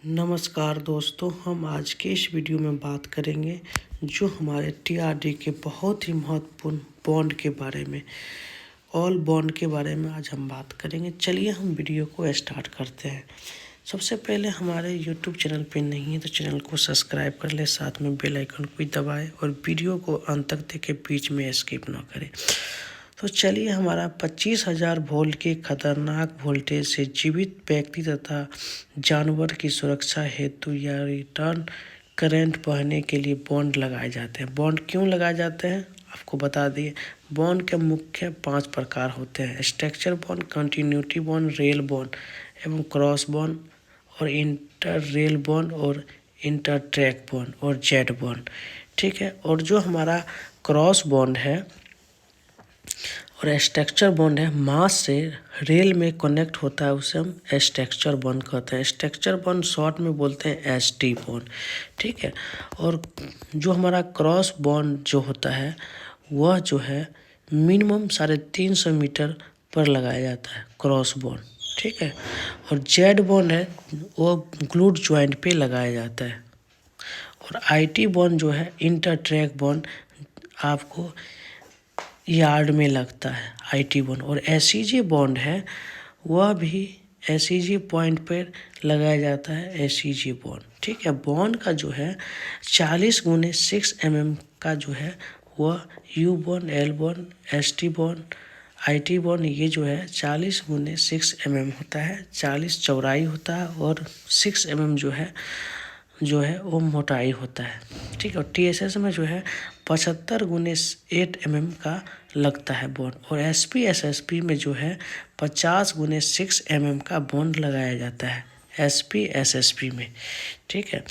नमस्कार दोस्तों, हम आज के इस वीडियो में बात करेंगे जो हमारे टीआरडी के बहुत ही महत्वपूर्ण बॉन्ड के बारे में, ऑल बॉन्ड के बारे में आज हम बात करेंगे। चलिए हम वीडियो को स्टार्ट करते हैं। सबसे पहले हमारे यूट्यूब चैनल पे नहीं है तो चैनल को सब्सक्राइब कर ले, साथ में बेल आइकन को भी दबाएं और वीडियो को अंत तक देखें, बीच में स्किप ना करें। तो चलिए, हमारा 25,000 वोल्ट के खतरनाक वोल्टेज से जीवित व्यक्ति तथा जानवर की सुरक्षा हेतु या रिटर्न करंट बहने के लिए बॉन्ड लगाए जाते हैं। बॉन्ड क्यों लगाए जाते हैं आपको बता दिए। बॉन्ड के मुख्य 5 प्रकार होते हैं: structure bond, continuity bond, rail bond एवं क्रॉस बॉन्ड और इंटर रेल बॉन्ड और इंटर ट्रैक बॉन्ड और जेड बॉन्ड। ठीक है। और जो हमारा क्रॉस बॉन्ड है और स्ट्रक्चर बॉन्ड है, मास से रेल में कनेक्ट होता है, उसे हम स्ट्रक्चर बॉन्ड कहते हैं। स्ट्रक्चर बॉन्ड शॉर्ट में बोलते हैं एसटी बॉन्ड। ठीक है। और जो हमारा क्रॉस बॉन्ड जो होता है वह जो है मिनिमम 350 मीटर पर लगाया जाता है, क्रॉस बॉन्ड। ठीक है। और जेड बॉन्ड है वो ग्लूट जॉइंट पे लगाया जाता है। और आईटी बॉन्ड जो है, इंटर ट्रैक बॉन्ड, आपको यार्ड में लगता है आईटी बॉन्ड। और एसईजी बॉन्ड है वह भी एसईजी पॉइंट पर लगाया जाता है, एसईजी बॉन्ड। ठीक है। बॉन्ड का जो है 40x6 mm का जो है वह you bond, L bond, ST bond, IT bond, ये जो है 40x6 mm होता है। 40 चौड़ाई होता है और 6 mm जो है वो मोटाई होता है। ठीक है। और टीएसएस में जो है 75x8 mm का लगता है बॉन्ड। और एसपी एसएसपी में जो है 50x6 mm का बॉन्ड लगाया जाता है, एसपी एसएसपी में। ठीक है।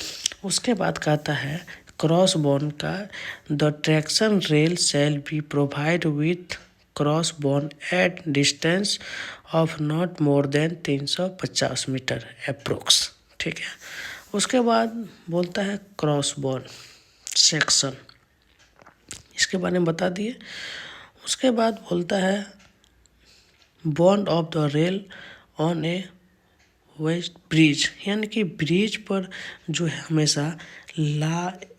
उसके बाद कहता है क्रॉस बॉन्ड का, the traction rail shall be provide with cross bond at distance of not more than 350 metre approx. ठीक है। उसके बाद बोलता है क्रॉस बॉन्ड सेक्शन, इसके बारे में बता दिए। उसके बाद बोलता है bond of the rail on a west bridge, यानी कि ब्रिज पर जो है हमेशा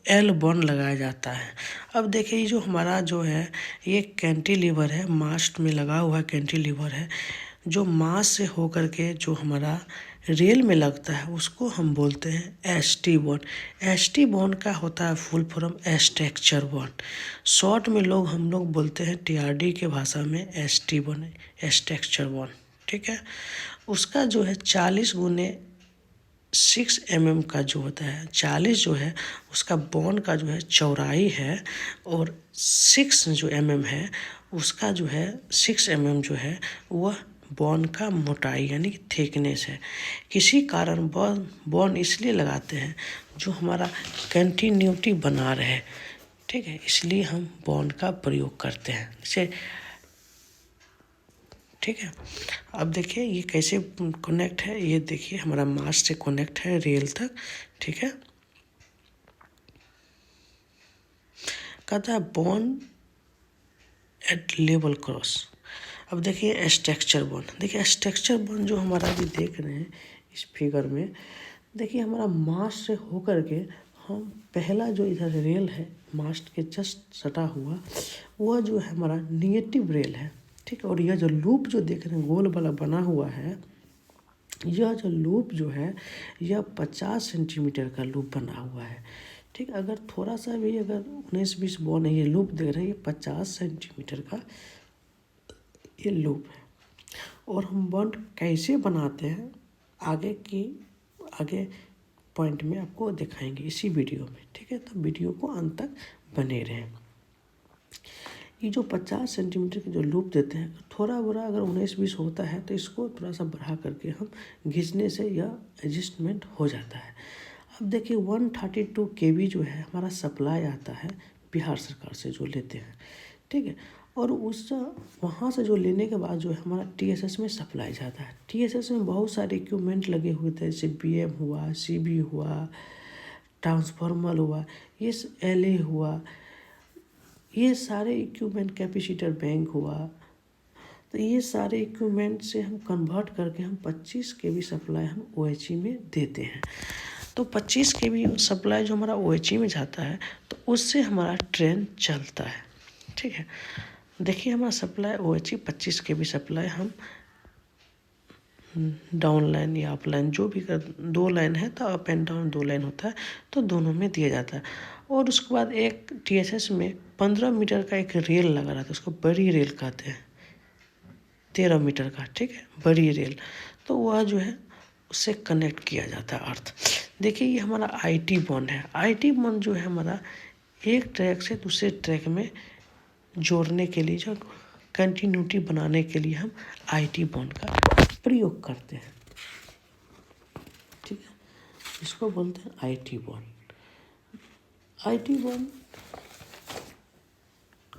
एल बॉन्ड लगाया जाता है। अब देखिए, जो हमारा जो है ये कैंटिलीवर है, मास्ट में लगा हुआ कैंटिलीवर है, जो मास से होकर के जो हमारा रेल में लगता है उसको हम बोलते हैं एसटी बॉन्ड। एसटी बॉन्ड का होता है full form structure bond. Short में हम लोग बोलते हैं टीआरडी के भाषा में एसटी बॉन्ड, स्ट्रक्चर बॉन्ड। ठीक है। उसका जो है 40x6 mm का जो होता है, 40 जो है उसका बॉन्ड का जो है चौड़ाई है, और 6 जो mm है उसका जो है 6 mm जो है वह बॉन्ड का मोटाई यानी कि थिकनेस है। किसी कारण बॉन्ड इसलिए लगाते हैं जो हमारा कंटिन्यूटी बना रहे। ठीक है। इसलिए हम बॉन्ड का प्रयोग करते हैं जैसे। ठीक है। अब देखिए ये कैसे कनेक्ट है, ये देखिए हमारा मास से कनेक्ट है रेल तक। ठीक है। कहता है बॉन्ड एट लेवल क्रॉस। अब देखिए स्ट्रक्चर बॉन्ड, देखिए स्ट्रक्चर बॉन्ड जो हमारा अभी देख रहे हैं इस फिगर में, देखिए हमारा मास से होकर के हम पहला जो इधर रेल है मास्ट के जस्ट सटा हुआ, वह जो है हमारा निगेटिव रेल है। ठीक है। और यह जो लूप जो देख रहे हैं गोल वाला बना हुआ है, यह जो लूप जो है यह 50 सेंटीमीटर का लूप बना हुआ है। ठीक है। अगर थोड़ा सा भी अगर 19-20 बॉन्ड है, ये लूप देख रहे हैं, ये 50 सेंटीमीटर का ये लूप है। और हम बॉन्ड कैसे बनाते हैं आगे पॉइंट में आपको दिखाएंगे इसी वीडियो में। ठीक है। तो वीडियो को अंत तक बने रहें। ये जो 50 सेंटीमीटर की जो लूप देते हैं, थोड़ा बड़ा अगर 19-20 होता है तो इसको थोड़ा सा बढ़ा करके हम घिसने से यह एडजस्टमेंट हो जाता है। अब देखिए 132 kV जो है हमारा सप्लाई आता है बिहार सरकार से जो लेते हैं। ठीक है। और उस वहाँ से जो लेने के बाद जो है हमारा टीएसएस में सप्लाई जाता है। टीएसएस में बहुत सारे इक्विपमेंट लगे हुए थे, जैसे बीएम हुआ, सीबी हुआ, ट्रांसफार्मर हुआ, ये एलए हुआ, ये सारे इक्विपमेंट, कैपेसिटर बैंक हुआ, तो ये सारे इक्विपमेंट से हम कन्वर्ट करके हम 25 kV सप्लाई हम OHE में देते हैं। तो 25 kV सप्लाई जो हमारा OHE में जाता है तो उससे हमारा ट्रेन चलता है। ठीक है, देखिए हमारा सप्लाई OHE 25 kV सप्लाई हम डाउन लाइन या अप लाइन जो भी कर, 2 लाइन है तो अप एंड डाउन 2 लाइन होता है तो दोनों में दिया जाता है। और उसके बाद एक THS में 15 मीटर का एक रेल लगा रहता है, उसको बड़ी रेल कहते हैं, 13 मीटर का। ठीक है, बड़ी रेल, तो वह जो है उससे कनेक्ट किया जाता है अर्थ। देखिए ये हमारा IT बॉन्ड है। IT बॉन्ड जो है हमारा एक ट्रैक से दूसरे ट्रैक में जोड़ने के लिए, जो कंटिन्यूटी बनाने के लिए हम IT बॉन्ड का प्रयोग करते हैं। ठीक है, इसको बोलते हैं IT bond. IT bond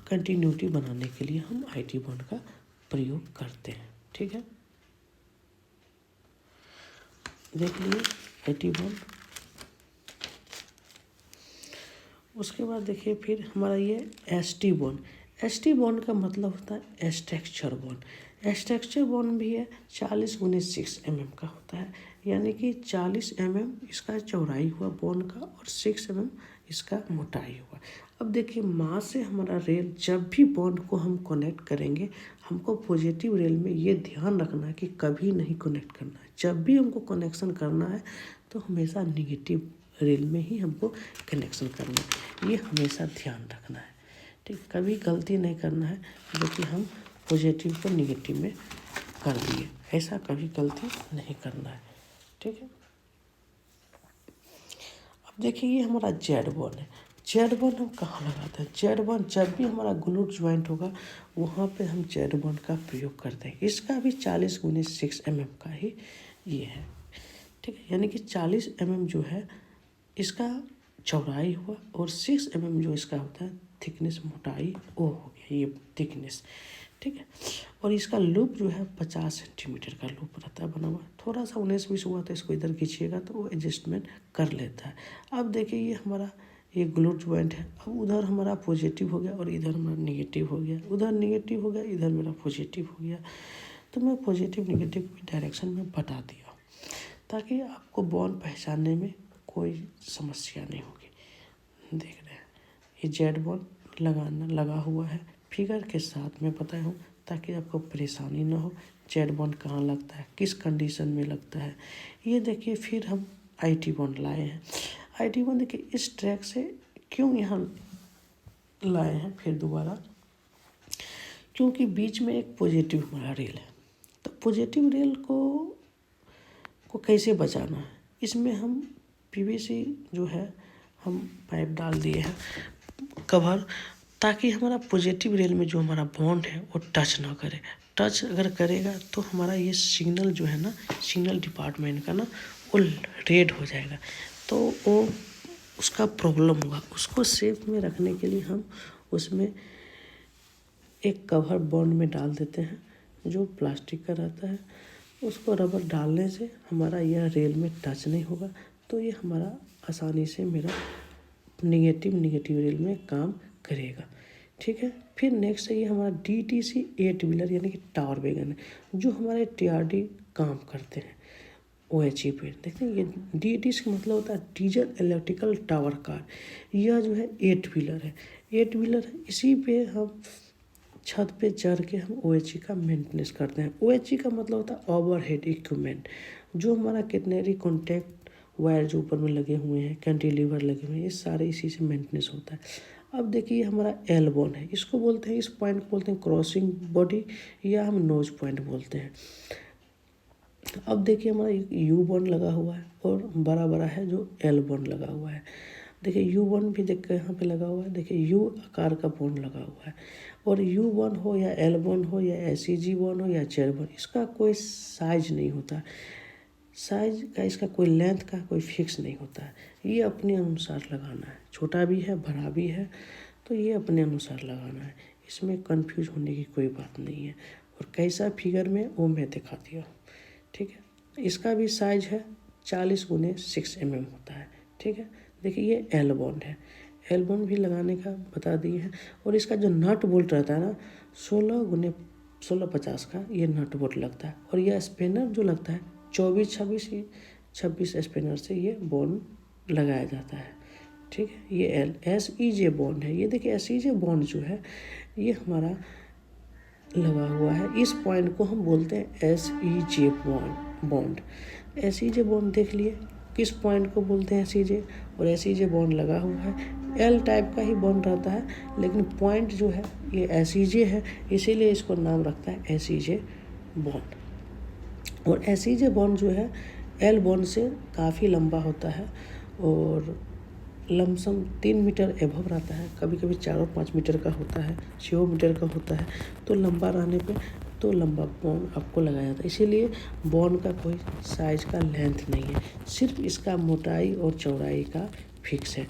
continuity बनाने के लिए हम IT बॉन्ड का प्रयोग करते हैं। ठीक है, देख लिए IT बॉन्ड। उसके बाद देखिए फिर हमारा ये ST बॉन्ड। ST बॉन्ड का मतलब होता है स्ट्रक्चर बॉन्ड। स्ट्रक्चर बॉन्ड भी है 40x6 mm का होता है, यानी कि 40 mm इसका चौड़ाई हुआ बॉन्ड का और 6 mm इसका मोटाई हुआ। अब देखिए मास से हमारा रेल जब भी बॉन्ड को हम कनेक्ट करेंगे, हमको पॉजिटिव रेल में ये ध्यान रखना है कि कभी नहीं कनेक्ट करना है। जब भी हमको कनेक्शन करना है तो हमेशा निगेटिव रेल में ही हमको कनेक्शन करना है, ये हमेशा ध्यान रखना है। ठीक, कभी गलती नहीं करना है जो कि हम पॉजिटिव को निगेटिव में कर दिए, ऐसा कभी गलती नहीं करना है। ठीक है, अब देखिए ये हमारा जेड बॉन्ड है। जेड बॉन्ड हम कहाँ लगाते हैं? जेड बॉन्ड जब भी हमारा ग्लूट ज्वाइंट होगा वहाँ पे हम जेड बॉन्ड का प्रयोग करते हैं। इसका भी 40x6 mm का ही ये है। ठीक है, यानी कि 40 mm जो है इसका चौड़ाई हुआ और 6 mm जो इसका होता है थिकनेस, मोटाई, वो हो गया ये थिकनेस। ठीक है, और इसका लूप जो है 50 सेंटीमीटर का लूप रहता है बना हुआ। थोड़ा सा 19-20 हुआ तो इसको इधर खींचिएगा तो वो एडजस्टमेंट कर लेता है। अब देखिए ये हमारा ये ग्लूट ज्वाइंट है। अब उधर हमारा पॉजिटिव हो गया और इधर हमारा निगेटिव हो गया, उधर निगेटिव हो गया, इधर मेरा पॉजिटिव हो गया। तो मैं पॉजिटिव निगेटिव की डायरेक्शन में बता दिया ताकि आपको बॉन्ड पहचानने में कोई समस्या नहीं होगी। देख रहे हैं ये जेड बॉन्ड लगा हुआ है, फिगर के साथ में बताया हूँ ताकि आपको परेशानी ना हो। जेड बॉन्ड कहाँ लगता है, किस कंडीशन में लगता है, ये देखिए। फिर हम IT बॉन्ड लाए हैं। IT बॉन्ड देखिए इस ट्रैक से क्यों यहाँ लाए हैं फिर दोबारा, क्योंकि बीच में एक पॉजिटिव हमारा रेल है। तो पॉजिटिव रेल को कैसे बचाना है, इसमें हम PVC जो है हम पाइप डाल दिए हैं कवर, ताकि हमारा पॉजिटिव रेल में जो हमारा बॉन्ड है वो टच ना करे। टच अगर करेगा तो हमारा ये सिग्नल जो है ना, सिग्नल डिपार्टमेंट का ना, वो रेड हो जाएगा, तो वो उसका प्रॉब्लम होगा। उसको सेफ में रखने के लिए हम उसमें एक कवर बॉन्ड में डाल देते हैं जो प्लास्टिक का रहता है। उसको रबर डालने से हमारा यह रेल में टच नहीं होगा, तो ये हमारा आसानी से मेरा निगेटिव रेल में काम करेगा। ठीक है, फिर नेक्स्ट है ये हमारा DTC 8 व्हीलर यानी कि टावर वैगन है, जो हमारे TRD काम करते हैं OHE पे। देखते हैं ये DTC का मतलब होता है डीजल इलेक्ट्रिकल टावर कार। यह जो है 8 व्हीलर है, 8 व्हीलर है। इसी पे हम छत पे चढ़ के हम OHE का मेंटेनेंस करते हैं। OHE का मतलब होता है ओवरहेड इक्विपमेंट, जो हमारा कितनेरी कॉन्टैक्ट वायर जो ऊपर में लगे हुए हैं, कैंटिलीवर लगे हुए हैं, ये सारे इसी से मेंटेनेंस होता है। अब देखिए हमारा एल बॉन्ड है, इसको बोलते हैं, इस पॉइंट को बोलते हैं क्रॉसिंग बॉडी या हम नोज पॉइंट बोलते हैं। अब देखिए हमारा यू बॉन्ड लगा हुआ है और बड़ा है जो एल बॉन्ड लगा हुआ है। देखिए यू बॉन्ड भी देख यहाँ पे लगा हुआ है, देखिए यू आकार का बॉन्ड लगा हुआ है। और यू बॉन्ड हो या एल बॉन्ड हो या SEG बॉन्ड हो या चेयर बॉन्ड, इसका कोई साइज नहीं होता। साइज का इसका कोई लेंथ का कोई फिक्स नहीं होता है, ये अपने अनुसार लगाना है। छोटा भी है, बड़ा भी है, तो ये अपने अनुसार लगाना है। इसमें कंफ्यूज होने की कोई बात नहीं है। और कैसा फिगर में वो मैं दिखा दिया हूँ। ठीक है, इसका भी साइज है 40x6 mm होता है। ठीक है, देखिए ये एल बॉन्ड है, एल बॉन्ड भी लगाने का बता दिए हैं। और इसका जो नट बोल्ट रहता है ना, 16 1650 का ये नट बोल्ट लगता है। और यह स्पिनर जो लगता है 24-26 स्पिनर से ये बॉन्ड लगाया जाता है। ठीक है, ये SEJ बॉन्ड है। ये देखिए SEJ बॉन्ड जो है ये हमारा लगा हुआ है। इस पॉइंट को हम बोलते हैं SEJ बॉन्ड। SEJ बॉन्ड देख लिए किस पॉइंट को बोलते हैं SEJ, और SEJ बॉन्ड लगा हुआ है। L टाइप का ही बॉन्ड रहता है, लेकिन पॉइंट जो है ये SEJ है, इसीलिए इसको नाम रखता है SEJ बॉन्ड। और SEJ बॉन्ड जो है L बॉन्ड से काफ़ी लंबा होता है और लमसम 3 मीटर एभव रहता है। कभी कभी 4 और 5 मीटर का होता है, 6 मीटर का होता है। तो लंबा रहने पे तो लंबा बॉन्ड आपको लगाया जाता है। इसीलिए बॉन्ड का कोई साइज का लेंथ नहीं है, सिर्फ इसका मोटाई और चौड़ाई का फिक्स है।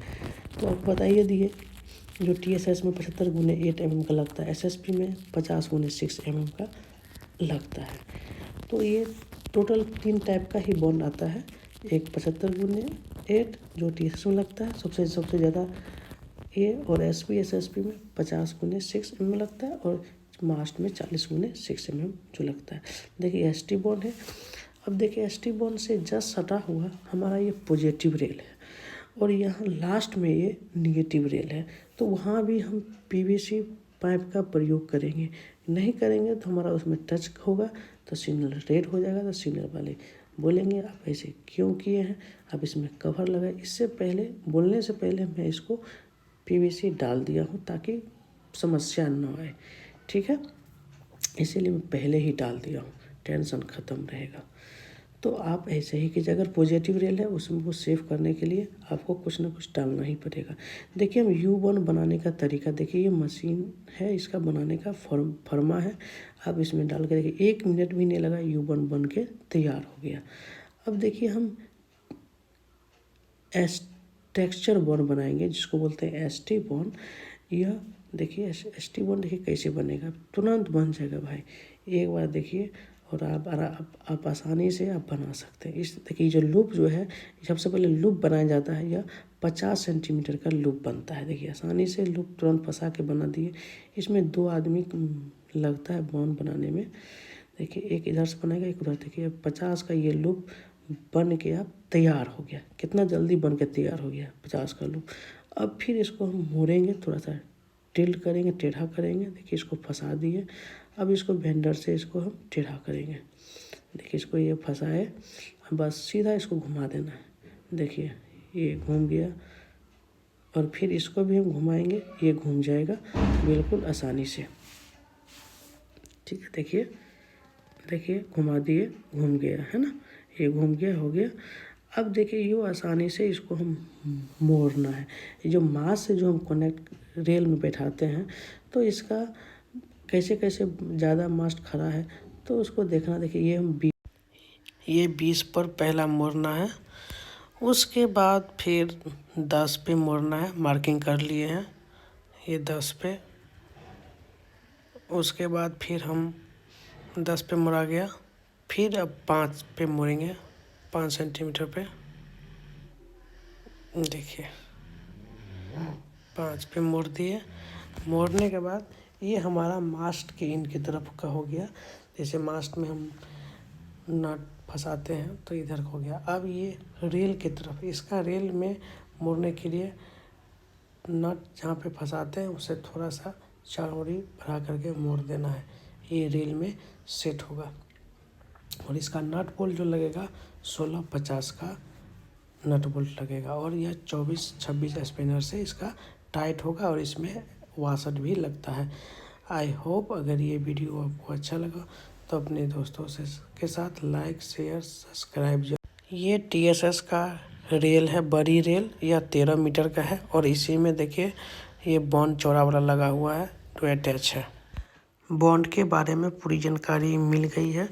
तो आप बताइए दिए जो TSS में 75x8 mm का लगता है, SSP में 50x6 mm का लगता है। तो ये टोटल 3 टाइप का ही बॉन्ड आता है। एक 75x8 जो TSS में लगता है सबसे ज़्यादा ये, और SSP में 50x6 mm लगता है, और मास्ट में 40x6 mm जो लगता है। देखिए ST बॉन्ड है। अब देखिए ST बॉन्ड से जस्ट सटा हुआ हमारा ये पॉजिटिव रेल है, और यहाँ लास्ट में ये निगेटिव रेल है। तो वहाँ भी हम PVC पाइप का प्रयोग करेंगे। नहीं करेंगे तो हमारा उसमें टच होगा तो सिग्नल रेड हो जाएगा, तो सिग्नल वाले बोलेंगे आप ऐसे क्यों किए हैं, आप इसमें कवर लगाए। इससे पहले बोलने से पहले मैं इसको PVC डाल दिया हूँ ताकि समस्या न आए। ठीक है, इसीलिए मैं पहले ही डाल दिया हूँ, टेंशन ख़त्म रहेगा। तो आप ऐसे ही कीजिए। अगर पॉजिटिव रेल है उसमें को सेव करने के लिए आपको कुछ ना कुछ डालना ही पड़ेगा। देखिए हम U1 बनाने का तरीका देखिए, ये मशीन है इसका बनाने का फर्मा है। आप इसमें डाल के देखिए 1 मिनट भी नहीं लगा, U1 बन के तैयार हो गया। अब देखिए हम टेक्सचर बॉन्ड बनाएंगे जिसको बोलते हैं ST बॉन्ड। यह देखिए ST बॉन्ड देखिए कैसे बनेगा, तुरंत बन जाएगा भाई, एक बार देखिए। और आप आसानी से आप बना सकते हैं। इस देखिए जो लूप जो है, सबसे पहले लूप बनाया जाता है, यह 50 सेंटीमीटर का लूप बनता है। देखिए आसानी से लूप तुरंत फंसा के बना दिए। इसमें 2 आदमी लगता है बॉन्ड बनाने में। देखिए एक इधर से बनेगा, एक उधर। देखिए 50 का ये लूप बन के आप तैयार हो गया। कितना जल्दी बन के तैयार हो गया 50 का लूप। अब फिर इसको हम मोड़ेंगे, थोड़ा सा टिल्ट करेंगे, टेढ़ा करेंगे। देखिए इसको फंसा दिए। अब इसको वेंडर से इसको हम टेढ़ा करेंगे। देखिए इसको ये फंसाए, बस सीधा इसको घुमा देना है। देखिए ये घूम गया, और फिर इसको भी हम घुमाएंगे, ये घूम जाएगा बिल्कुल आसानी से। ठीक है, देखिए घुमा दिए, घूम गया है ना, ये घूम गया, हो गया। अब देखिए ये आसानी से इसको हम मोड़ना है। ये जो मास से जो हम कनेक्ट रेल में बैठाते हैं, तो इसका कैसे ज़्यादा मास्ट खड़ा है तो उसको देखना। देखिए ये 20 पर पहला मोड़ना है, उसके बाद फिर 10 पे मोड़ना है। मार्किंग कर लिए हैं ये 10 पे। उसके बाद फिर हम 10 पे मोड़ा गया, फिर अब 5 पे मोड़ेंगे, 5 सेंटीमीटर पे। देखिए 5 पे मोड़ दिए। मोड़ने के बाद ये हमारा मास्ट के इन की तरफ का हो गया। जैसे मास्ट में हम नट फंसाते हैं तो इधर हो गया। अब ये रेल की तरफ, इसका रेल में मोड़ने के लिए नट जहाँ पे फंसाते हैं उससे थोड़ा सा चौड़ी बढ़ा करके मोड़ देना है, ये रेल में सेट होगा। और इसका नट बोल्ट जो लगेगा 1650 का नट बोल्ट लगेगा, और यह 24-26 स्पिनर से इसका टाइट होगा, और इसमें वाशर भी लगता है। आई होप अगर ये वीडियो आपको अच्छा लगा तो अपने दोस्तों से के साथ लाइक, शेयर, सब्सक्राइब। ये TSS का रेल है, बड़ी रेल, यह 13 मीटर का है, और इसी में देखिए ये बॉन्ड चौड़ा वाला लगा हुआ है जो अटैच है। बॉन्ड के बारे में पूरी जानकारी मिल गई है।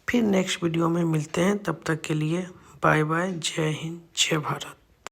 फिर नेक्स्ट वीडियो में मिलते हैं, तब तक के लिए बाय बाय। जय हिंद, जय भारत।